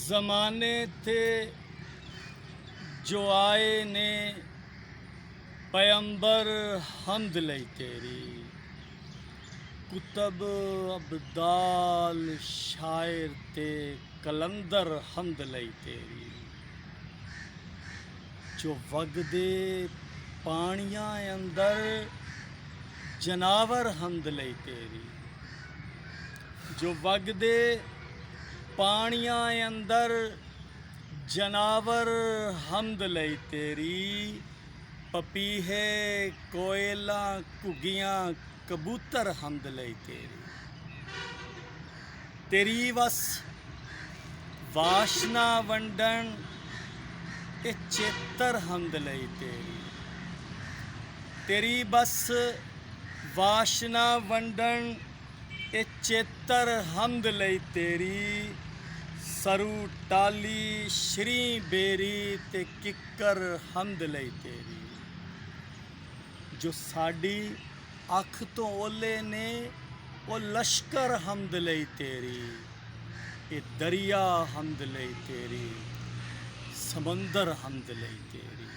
ज़माने थे जो आए ने पैगंबर हमद लई तेरी, कुतब अब्दाल शायर ते कलंदर हमद लई तेरी। जो वगदे पानियां अंदर जनावर हमद लई तेरी, जो वगदे पानियां अंदर जनावर हमद लई तेरी। पपीहे कोयला घुग्गियां कबूतर हमद लई तेरी। तेरी वस वाशना वंडन ए चेतर हमद लई तेरी। तेरी बस वाशना वंडन ए चेतर हमद लई तेरी। सरू टाली श्री बेरी ते किकर हमद लई तेरी। जो साडी अख तो ओले ने ओ लश्कर हमद लई तेरी। ए दरिया हमद लई तेरी, समंदर हमद लई तेरी।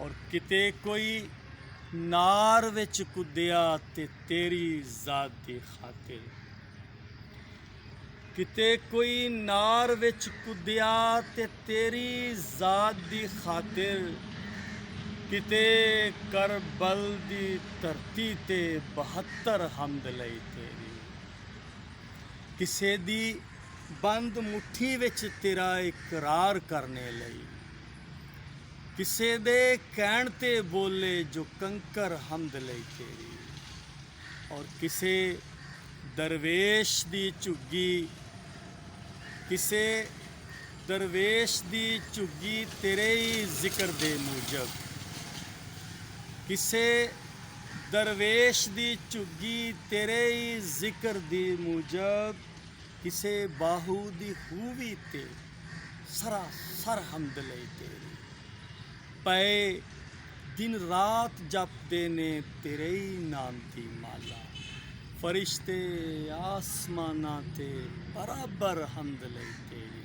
और किते कोई नार विच कुद्दिया ते तेरी ज़ात दी खातिर। किते कोई नार विच कुद्दिया ते तेरी ज़ात दी खातिर। किते करबल दी धरती ते 72 हमद लई तेरी। किसे दी बंद मुट्ठी विच तेरा इकरार करने लई। किसे दे कहण ते बोले जो कंकर हमद लई तेरी। और किसे दरवेश दी झुग्गी, किसे दरवेश दी झुग्गी तेरे ही जिक्र दे मूजब। किसे दरवेश दी झुग्गी तेरे ही जिक्र दी मूजब। किसे बाहू दी खूवी ते सरासर हमद लई तेरी। पए दिन रात जपदे ने तेरे ही नाम दी माला। फरिश्ते आसमाना ते बराबर हमद लई तेरी।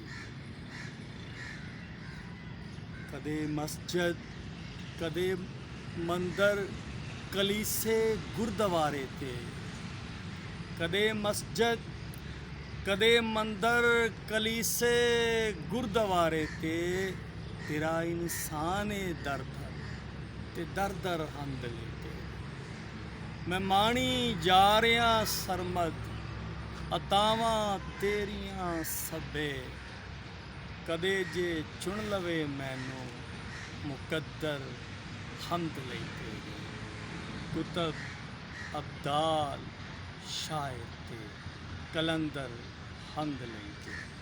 कदे मस्जिद कदे मंदर कलीसे गुरद्वारे ते। कदे मस्जिद कदे मंदर कलीसे गुरद्वारे ते। तेरा इंसान दर दर ते दर दर हमद लई तेरी। मैं माणी जा रहा सरमद अतावां तेरियां सभे। कदे जे चुन लवे मैनू मुकद्दर हमद लई तेरी। कुतब अब्दाल शायर ते कलंदर हमद लई तेरी।